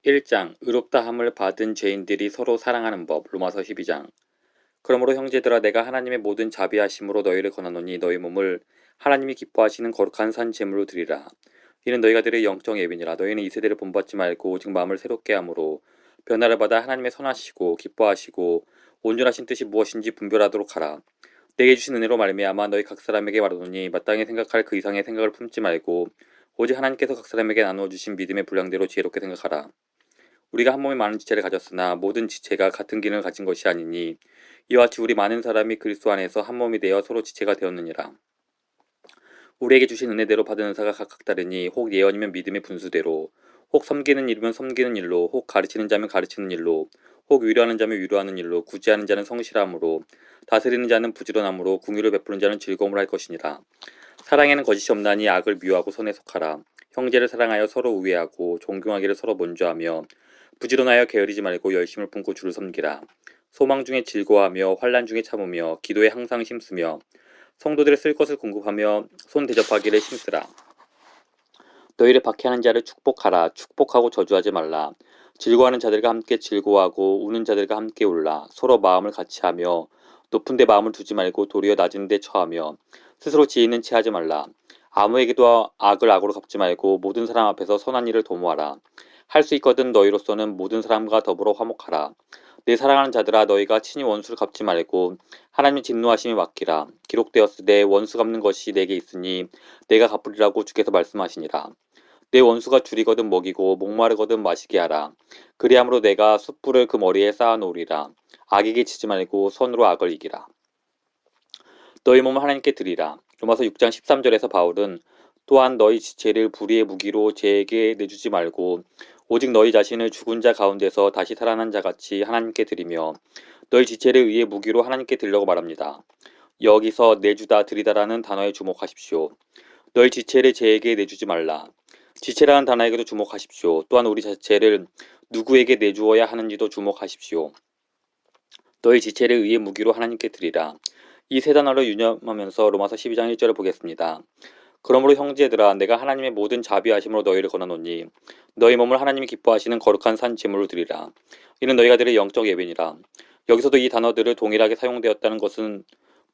1장 의롭다함을 받은 죄인들이 서로 사랑하는 법. 로마서 12장. 그러므로 형제들아, 내가 하나님의 모든 자비하심으로 너희를 권하노니 너희 몸을 하나님이 기뻐하시는 거룩한 산 제물로 드리라. 이는 너희가 드릴 영적 예비니라. 너희는 이 세대를 본받지 말고 오직 마음을 새롭게 함으로 변화를 받아 하나님의 선하시고 기뻐하시고 온전하신 뜻이 무엇인지 분별하도록 하라. 내게 주신 은혜로 말미암아 너희 각 사람에게 말하노니 마땅히 생각할 그 이상의 생각을 품지 말고 오직 하나님께서 각 사람에게 나누어 주신 믿음의 분량대로 지혜롭게 생각하라. 우리가 한 몸에 많은 지체를 가졌으나 모든 지체가 같은 기능을 가진 것이 아니니 이와 같이 우리 많은 사람이 그리스도 안에서 한 몸이 되어 서로 지체가 되었느니라. 우리에게 주신 은혜대로 받은 은사가 각각 다르니 혹 예언이면 믿음의 분수대로, 혹 섬기는 일이면 섬기는 일로, 혹 가르치는 자면 가르치는 일로, 혹 위로하는 자면 위로하는 일로, 구제하는 자는 성실함으로, 다스리는 자는 부지런함으로, 궁유를 베푸는 자는 즐거움을 할 것이니라. 사랑에는 거짓이 없나니 악을 미워하고 선에 속하라. 형제를 사랑하여 서로 우애하고 존경하기를 서로 먼저하며 부지런하여 게으르지 말고 열심을 품고 주를 섬기라. 소망 중에 즐거워하며 환난 중에 참으며 기도에 항상 힘쓰며 성도들의 쓸 것을 공급하며 손 대접하기를 힘쓰라. 너희를 박해하는 자를 축복하라. 축복하고 저주하지 말라. 즐거워하는 자들과 함께 즐거워하고 우는 자들과 함께 울라. 서로 마음을 같이하며 높은 데 마음을 두지 말고 도리어 낮은 데 처하며 스스로 지혜 있는 채 하지 말라. 아무에게도 악을 악으로 갚지 말고 모든 사람 앞에서 선한 일을 도모하라. 할 수 있거든 너희로서는 모든 사람과 더불어 화목하라. 내 사랑하는 자들아, 너희가 친히 원수를 갚지 말고 하나님의 진노하심에 맡기라. 기록되었으되 원수 갚는 것이 내게 있으니 내가 갚으리라고 주께서 말씀하시니라. 내 원수가 줄이거든 먹이고 목마르거든 마시게 하라. 그리함으로 내가 숯불을 그 머리에 쌓아놓으리라. 악에게 지지 말고 선으로 악을 이기라. 너희 몸을 하나님께 드리라. 로마서 6장 13절에서 바울은 또한 너희 지체를 불의의 무기로 죄에게 내주지 말고 오직 너희 자신을 죽은 자 가운데서 다시 살아난 자같이 하나님께 드리며 너희 지체를 의의 무기로 하나님께 드리려고 말합니다. 여기서 내주다 드리다라는 단어에 주목하십시오. 너희 지체를 죄에게 내주지 말라. 지체라는 단어에게도 주목하십시오. 또한 우리 자체를 누구에게 내주어야 하는지도 주목하십시오. 너희 지체를 의의 무기로 하나님께 드리라. 이 세 단어를 유념하면서 로마서 12장 1절을 보겠습니다. 그러므로 형제들아, 내가 하나님의 모든 자비하심으로 너희를 권하노니 너희 몸을 하나님이 기뻐하시는 거룩한 산 제물로 드리라. 이는 너희가 드릴 영적 예배니라. 여기서도 이 단어들을 동일하게 사용되었다는 것은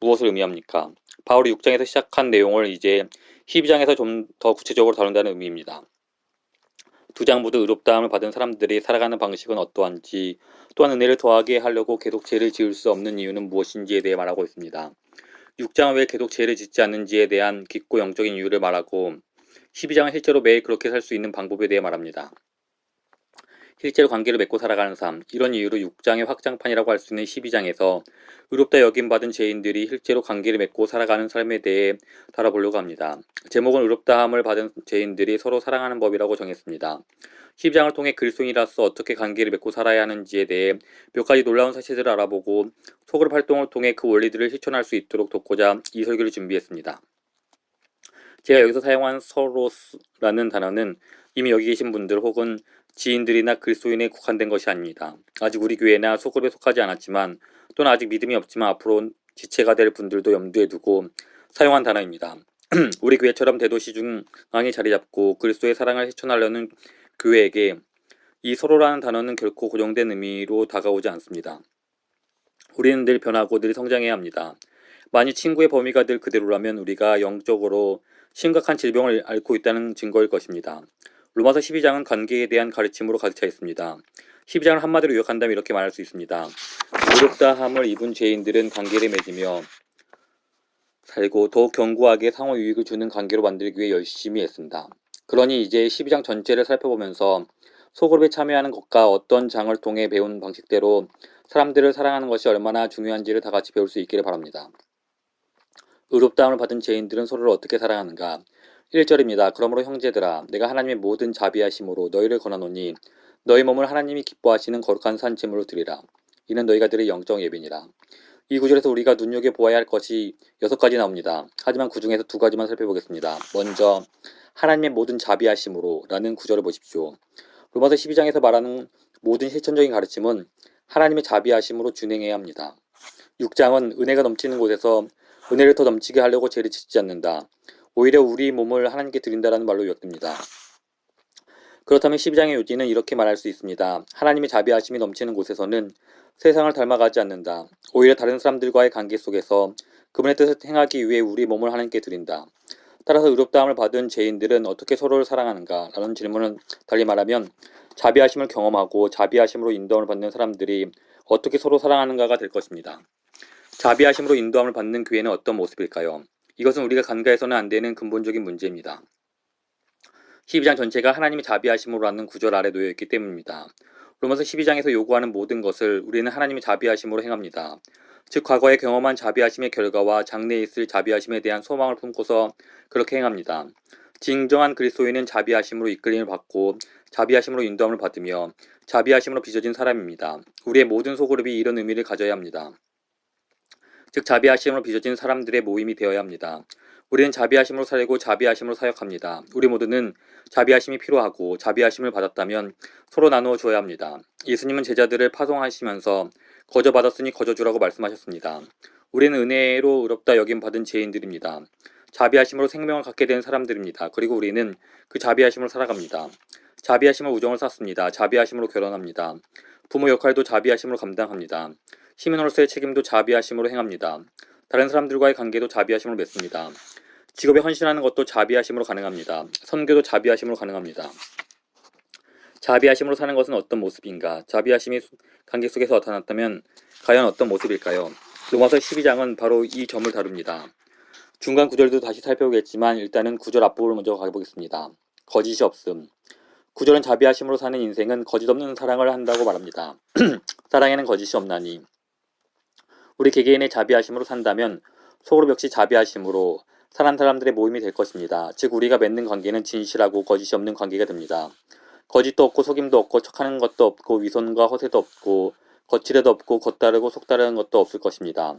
무엇을 의미합니까? 바울이 6장에서 시작한 내용을 이제 12장에서 좀 더 구체적으로 다룬다는 의미입니다. 두 장 모두 의롭다함을 받은 사람들이 살아가는 방식은 어떠한지, 또한 은혜를 더하게 하려고 계속 죄를 지을 수 없는 이유는 무엇인지에 대해 말하고 있습니다. 6장은 왜 계속 죄를 짓지 않는지에 대한 깊고 영적인 이유를 말하고 12장은 실제로 매일 그렇게 살 수 있는 방법에 대해 말합니다. 실제로 관계를 맺고 살아가는 삶, 이런 이유로 6장의 확장판이라고 할 수 있는 12장에서 의롭다 여김받은 죄인들이 실제로 관계를 맺고 살아가는 삶에 대해 다뤄보려고 합니다. 제목은 의롭다함을 받은 죄인들이 서로 사랑하는 법이라고 정했습니다. 12장을 통해 그리스도인이라서 어떻게 관계를 맺고 살아야 하는지에 대해 몇 가지 놀라운 사실들을 알아보고 소그룹 활동을 통해 그 원리들을 실천할 수 있도록 돕고자 이 설교를 준비했습니다. 제가 여기서 사용한 서로스라는 단어는 이미 여기 계신 분들 혹은 지인들이나 그리스도인에 국한된 것이 아닙니다. 아직 우리 교회나 소그룹에 속하지 않았지만 또는 아직 믿음이 없지만 앞으로 지체가 될 분들도 염두에 두고 사용한 단어입니다. 우리 교회처럼 대도시 중앙에 자리 잡고 그리스도의 사랑을 실천하려는 교회에게 이 서로라는 단어는 결코 고정된 의미로 다가오지 않습니다. 우리는 늘 변하고 늘 성장해야 합니다. 만일 친구의 범위가 늘 그대로라면 우리가 영적으로 심각한 질병을 앓고 있다는 증거일 것입니다. 로마서 12장은 관계에 대한 가르침으로 가득 차 있습니다. 12장을 한마디로 요약한다면 이렇게 말할 수 있습니다. 의롭다함을 입은 죄인들은 관계를 맺으며 살고 더욱 견고하게 상호 유익을 주는 관계로 만들기 위해 열심히 애쓴다. 그러니 이제 12장 전체를 살펴보면서 소그룹에 참여하는 것과 어떤 장을 통해 배운 방식대로 사람들을 사랑하는 것이 얼마나 중요한지를 다 같이 배울 수 있기를 바랍니다. 의롭다함을 받은 죄인들은 서로를 어떻게 사랑하는가? 1절입니다. 그러므로 형제들아, 내가 하나님의 모든 자비하심으로 너희를 권하노니 너희 몸을 하나님이 기뻐하시는 거룩한 산 제물로 드리라. 이는 너희가 드릴 영적 예배니라. 이 구절에서 우리가 눈여겨보아야 할 것이 6가지 나옵니다. 하지만 그 중에서 2가지만 살펴보겠습니다. 먼저 하나님의 모든 자비하심으로 라는 구절을 보십시오. 로마서 12장에서 말하는 모든 실천적인 가르침은 하나님의 자비하심으로 준행해야 합니다. 6장은 은혜가 넘치는 곳에서 은혜를 더 넘치게 하려고 죄를 짓지 않는다. 오히려 우리 몸을 하나님께 드린다라는 말로 요약됩니다. 그렇다면 12장의 요지는 이렇게 말할 수 있습니다. 하나님의 자비하심이 넘치는 곳에서는 세상을 닮아가지 않는다. 오히려 다른 사람들과의 관계 속에서 그분의 뜻을 행하기 위해 우리 몸을 하나님께 드린다. 따라서 의롭다함을 받은 죄인들은 어떻게 서로를 사랑하는가? 라는 질문은 달리 말하면 자비하심을 경험하고 자비하심으로 인도함을 받는 사람들이 어떻게 서로 사랑하는가가 될 것입니다. 자비하심으로 인도함을 받는 교회는 어떤 모습일까요? 이것은 우리가 간과해서는 안 되는 근본적인 문제입니다. 12장 전체가 하나님의 자비하심으로라는 구절 아래 놓여 있기 때문입니다. 로마서 12장에서 요구하는 모든 것을 우리는 하나님의 자비하심으로 행합니다. 즉 과거에 경험한 자비하심의 결과와 장래에 있을 자비하심에 대한 소망을 품고서 그렇게 행합니다. 진정한 그리스도인은 자비하심으로 이끌림을 받고 자비하심으로 인도함을 받으며 자비하심으로 빚어진 사람입니다. 우리의 모든 소그룹이 이런 의미를 가져야 합니다. 즉 자비하심으로 빚어진 사람들의 모임이 되어야 합니다. 우리는 자비하심으로 살고 자비하심으로 사역합니다. 우리 모두는 자비하심이 필요하고 자비하심을 받았다면 서로 나누어 줘야 합니다. 예수님은 제자들을 파송하시면서 거저 받았으니 거저 주라고 말씀하셨습니다. 우리는 은혜로 의롭다 여김 받은 죄인들입니다. 자비하심으로 생명을 갖게 된 사람들입니다. 그리고 우리는 그 자비하심으로 살아갑니다. 자비하심으로 우정을 쌓습니다. 자비하심으로 결혼합니다. 부모 역할도 자비하심으로 감당합니다. 시민으로서의 책임도 자비하심으로 행합니다. 다른 사람들과의 관계도 자비하심으로 맺습니다. 직업에 헌신하는 것도 자비하심으로 가능합니다. 선교도 자비하심으로 가능합니다. 자비하심으로 사는 것은 어떤 모습인가? 자비하심이 관계 속에서 나타났다면 과연 어떤 모습일까요? 로마서 12장은 바로 이 점을 다룹니다. 중간 구절도 다시 살펴보겠지만 일단은 구절 앞부분을 먼저 가보겠습니다. 거짓이 없음. 구절은 자비하심으로 사는 인생은 거짓 없는 사랑을 한다고 말합니다. 사랑에는 거짓이 없나니. 우리 개개인의 자비하심으로 산다면 속으로 역시 자비하심으로 사는 사람들의 모임이 될 것입니다. 즉 우리가 맺는 관계는 진실하고 거짓이 없는 관계가 됩니다. 거짓도 없고 속임도 없고 척하는 것도 없고 위선과 허세도 없고 거칠애도 없고 겉다르고 속다르는 것도 없을 것입니다.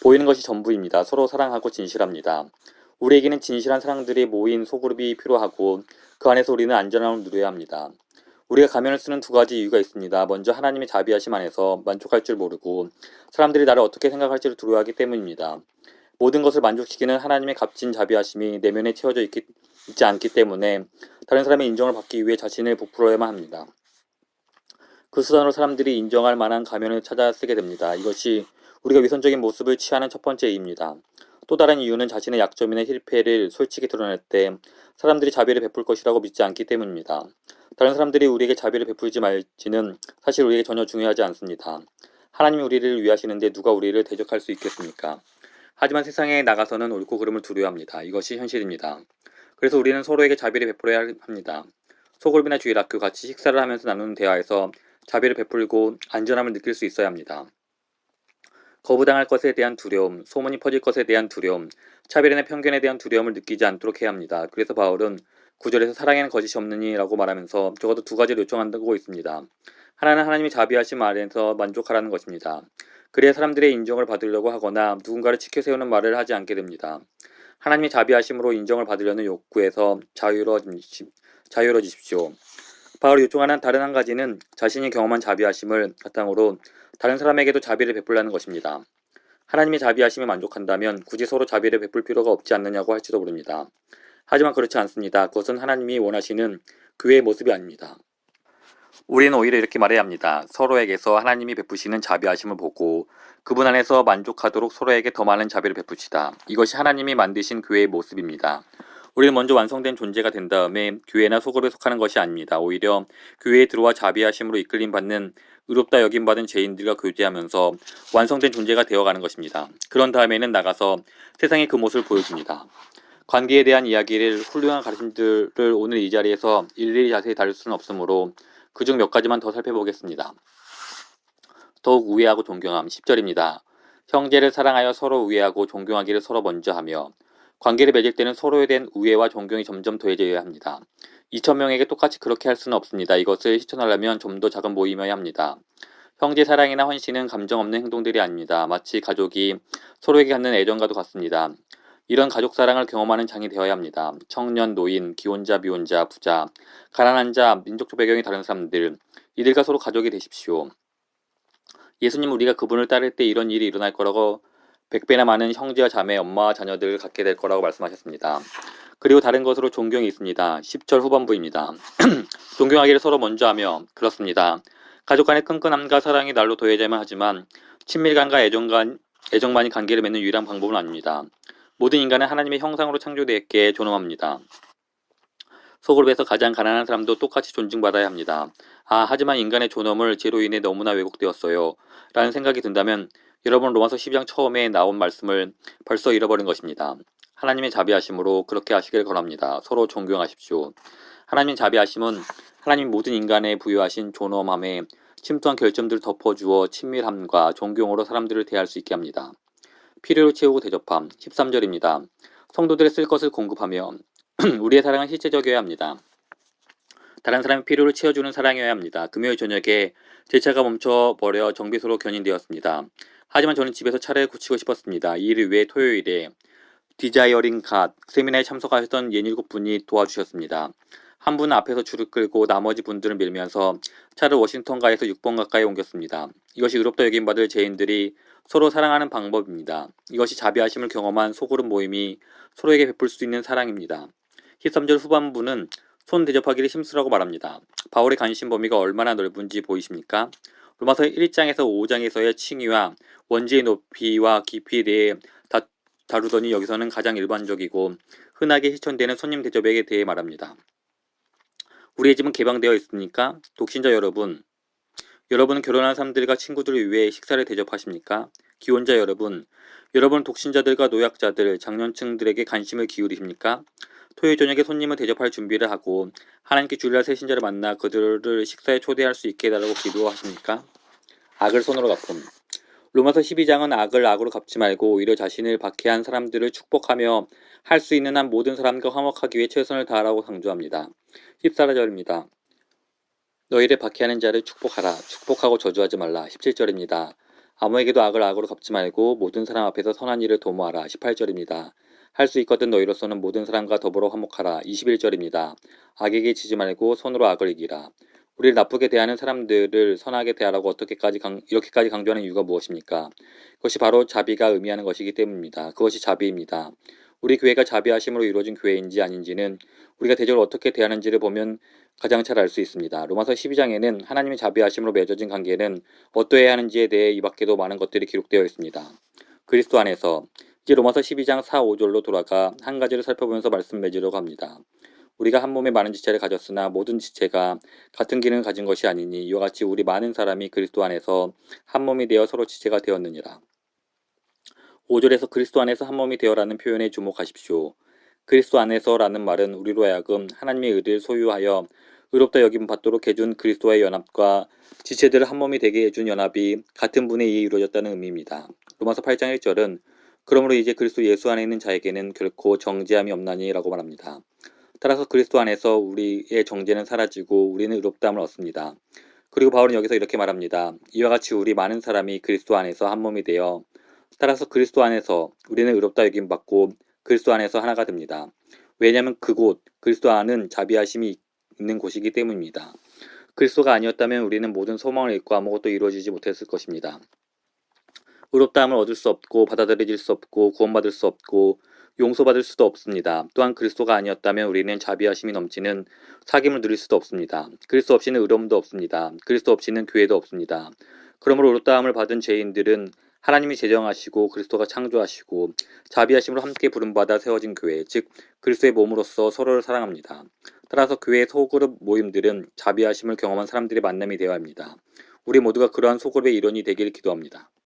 보이는 것이 전부입니다. 서로 사랑하고 진실합니다. 우리에게는 진실한 사람들이 모인 소그룹이 필요하고 그 안에서 우리는 안전함을 누려야 합니다. 우리가 가면을 쓰는 두 가지 이유가 있습니다. 먼저 하나님의 자비하심 안에서 만족할 줄 모르고 사람들이 나를 어떻게 생각할지를 두려워하기 때문입니다. 모든 것을 만족시키는 하나님의 값진 자비하심이 내면에 채워져 있지 않기 때문에 다른 사람의 인정을 받기 위해 자신을 부풀어야만 합니다. 그 수단으로 사람들이 인정할 만한 가면을 찾아 쓰게 됩니다. 이것이 우리가 위선적인 모습을 취하는 첫 번째 이유입니다. 또 다른 이유는 자신의 약점이나 실패를 솔직히 드러낼 때 사람들이 자비를 베풀 것이라고 믿지 않기 때문입니다. 다른 사람들이 우리에게 자비를 베풀지 말지는 사실 우리에게 전혀 중요하지 않습니다. 하나님이 우리를 위하시는데 누가 우리를 대적할 수 있겠습니까? 하지만 세상에 나가서는 옳고 그름을 두려워합니다. 이것이 현실입니다. 그래서 우리는 서로에게 자비를 베풀어야 합니다. 소그룹이나 주일학교 같이 식사를 하면서 나누는 대화에서 자비를 베풀고 안전함을 느낄 수 있어야 합니다. 거부당할 것에 대한 두려움, 소문이 퍼질 것에 대한 두려움, 차별이나 편견에 대한 두려움을 느끼지 않도록 해야 합니다. 그래서 바울은 9절에서 사랑에는 거짓이 없느니 라고 말하면서 적어도 두 가지를 요청한다고 있습니다. 하나는 하나님의 자비하심 아래에서 만족하라는 것입니다. 그래야 사람들의 인정을 받으려고 하거나 누군가를 치켜세우는 말을 하지 않게 됩니다. 하나님의 자비하심으로 인정을 받으려는 욕구에서 자유로워지십시오. 바울이 요청하는 다른 한 가지는 자신이 경험한 자비하심을 바탕으로 다른 사람에게도 자비를 베풀라는 것입니다. 하나님의 자비하심에 만족한다면 굳이 서로 자비를 베풀 필요가 없지 않느냐고 할지도 모릅니다. 하지만 그렇지 않습니다. 그것은 하나님이 원하시는 교회의 모습이 아닙니다. 우리는 오히려 이렇게 말해야 합니다. 서로에게서 하나님이 베푸시는 자비하심을 보고 그분 안에서 만족하도록 서로에게 더 많은 자비를 베푸시다. 이것이 하나님이 만드신 교회의 모습입니다. 우리는 먼저 완성된 존재가 된 다음에 교회나 소그룹에 속하는 것이 아닙니다. 오히려 교회에 들어와 자비하심으로 이끌림 받는 의롭다 여김받은 죄인들과 교제하면서 완성된 존재가 되어가는 것입니다. 그런 다음에는 나가서 세상에 그 모습을 보여줍니다. 관계에 대한 이야기를 훌륭한 가르침들을 오늘 이 자리에서 일일이 자세히 다룰 수는 없으므로 그중 몇 가지만 더 살펴보겠습니다. 더욱 우애하고 존경함 10절입니다. 형제를 사랑하여 서로 우애하고 존경하기를 서로 먼저 하며 관계를 맺을 때는 서로에 대한 우애와 존경이 점점 더해져야 합니다. 2,000명에게 똑같이 그렇게 할 수는 없습니다. 이것을 실천하려면 좀 더 작은 모임이어야 합니다. 형제 사랑이나 헌신은 감정 없는 행동들이 아닙니다. 마치 가족이 서로에게 갖는 애정과도 같습니다. 이런 가족 사랑을 경험하는 장이 되어야 합니다. 청년, 노인, 기혼자, 미혼자, 부자, 가난한 자, 민족적 배경이 다른 사람들, 이들과 서로 가족이 되십시오. 예수님 우리가 그분을 따를 때 이런 일이 일어날 거라고 100배나 많은 형제와 자매, 엄마와 자녀들을 갖게 될 거라고 말씀하셨습니다. 그리고 다른 것으로 존경이 있습니다. 10절 후반부입니다. 존경하기를 서로 먼저 하며 그렇습니다. 가족 간의 끈끈함과 사랑이 날로 더해져야만 하지만 친밀감과 애정만이 관계를 맺는 유일한 방법은 아닙니다. 모든 인간은 하나님의 형상으로 창조되었기에 존엄합니다. 소그룹에서 가장 가난한 사람도 똑같이 존중받아야 합니다. 하지만 인간의 존엄을 죄로 인해 너무나 왜곡되었어요. 라는 생각이 든다면 여러분 로마서 12장 처음에 나온 말씀을 벌써 잃어버린 것입니다. 하나님의 자비하심으로 그렇게 하시길 권합니다. 서로 존경하십시오. 하나님의 자비하심은 하나님 모든 인간에 부여하신 존엄함에 침투한 결점들을 덮어주어 친밀함과 존경으로 사람들을 대할 수 있게 합니다. 필요를 채우고 대접함. 13절입니다. 성도들의 쓸 것을 공급하며 우리의 사랑은 실제적이어야 합니다. 다른 사람의 필요를 채워주는 사랑이어야 합니다. 금요일 저녁에 제 차가 멈춰버려 정비소로 견인되었습니다. 하지만 저는 집에서 차를 고치고 싶었습니다. 이 일 외에 토요일에 디자이어링 갓 세미나에 참석하셨던 67분이 도와주셨습니다. 한 분은 앞에서 줄을 끌고 나머지 분들을 밀면서 차를 워싱턴가에서 6번 가까이 옮겼습니다. 이것이 의롭다 여김받을 죄인들이 서로 사랑하는 방법입니다. 이것이 자비하심을 경험한 소그룹 모임이 서로에게 베풀 수 있는 사랑입니다. 13절 후반부는 손 대접하기를 힘쓰라고 말합니다. 바울의 관심 범위가 얼마나 넓은지 보이십니까? 로마서 1장에서 5장에서의 칭의와 원지의 높이와 깊이에 대해 다루더니 여기서는 가장 일반적이고 흔하게 실천되는 손님 대접에 대해 말합니다. 우리의 집은 개방되어 있습니까? 독신자 여러분, 여러분은 결혼한 사람들과 친구들을 위해 식사를 대접하십니까? 기혼자 여러분, 여러분은 독신자들과 노약자들, 장년층들에게 관심을 기울이십니까? 토요일 저녁에 손님을 대접할 준비를 하고 하나님께 주일날 새 신자를 만나 그들을 식사에 초대할 수 있게 해달라고 기도하십니까? 악을 손으로 갚음. 로마서 12장은 악을 악으로 갚지 말고 오히려 자신을 박해한 사람들을 축복하며 할 수 있는 한 모든 사람과 화목하기 위해 최선을 다하라고 강조합니다. 14절입니다. 너희를 박해하는 자를 축복하라. 축복하고 저주하지 말라. 17절입니다. 아무에게도 악을 악으로 갚지 말고 모든 사람 앞에서 선한 일을 도모하라. 18절입니다. 할 수 있거든 너희로서는 모든 사람과 더불어 화목하라. 21절입니다. 악에게 지지 말고 손으로 악을 이기라. 우리를 나쁘게 대하는 사람들을 선하게 대하라고 이렇게까지 강조하는 이유가 무엇입니까? 그것이 바로 자비가 의미하는 것이기 때문입니다. 그것이 자비입니다. 우리 교회가 자비하심으로 이루어진 교회인지 아닌지는 우리가 대적을 어떻게 대하는지를 보면 가장 잘 알 수 있습니다. 로마서 12장에는 하나님의 자비하심으로 맺어진 관계는 어떠해야 하는지에 대해 이 밖에도 많은 것들이 기록되어 있습니다. 그리스도 안에서 이제 로마서 12장 4, 5절로 돌아가 한 가지를 살펴보면서 말씀 맺으려고 합니다. 우리가 한 몸에 많은 지체를 가졌으나 모든 지체가 같은 기능을 가진 것이 아니니 이와 같이 우리 많은 사람이 그리스도 안에서 한 몸이 되어 서로 지체가 되었느니라. 5절에서 그리스도 안에서 한 몸이 되어라는 표현에 주목하십시오. 그리스도 안에서라는 말은 우리로 하여금 하나님의 의를 소유하여 의롭다 여김 받도록 해준 그리스도와의 연합과 지체들을 한 몸이 되게 해준 연합이 같은 분에 의해 이루어졌다는 의미입니다. 로마서 8장 1절은 그러므로 이제 그리스도 예수 안에 있는 자에게는 결코 정죄함이 없나니 라고 말합니다. 따라서 그리스도 안에서 우리의 정죄는 사라지고 우리는 의롭다함을 얻습니다. 그리고 바울은 여기서 이렇게 말합니다. 이와 같이 우리 많은 사람이 그리스도 안에서 한 몸이 되어 따라서 그리스도 안에서 우리는 의롭다 여김 받고 그리스도 안에서 하나가 됩니다. 왜냐하면 그곳 그리스도 안은 자비하심이 있는 곳이기 때문입니다. 그리스도가 아니었다면 우리는 모든 소망을 잃고 아무것도 이루어지지 못했을 것입니다. 의롭다함을 얻을 수 없고 받아들여질 수 없고 구원받을 수 없고 용서받을 수도 없습니다. 또한 그리스도가 아니었다면 우리는 자비하심이 넘치는 사귐을 누릴 수도 없습니다. 그리스도 없이는 의로움도 없습니다. 그리스도 없이는 교회도 없습니다. 그러므로 의롭다함을 받은 죄인들은 하나님이 제정하시고 그리스도가 창조하시고 자비하심으로 함께 부름받아 세워진 교회, 즉 그리스도의 몸으로서 서로를 사랑합니다. 따라서 교회의 소그룹 모임들은 자비하심을 경험한 사람들의 만남이 되어야 합니다. 우리 모두가 그러한 소그룹의 일원이 되기를 기도합니다.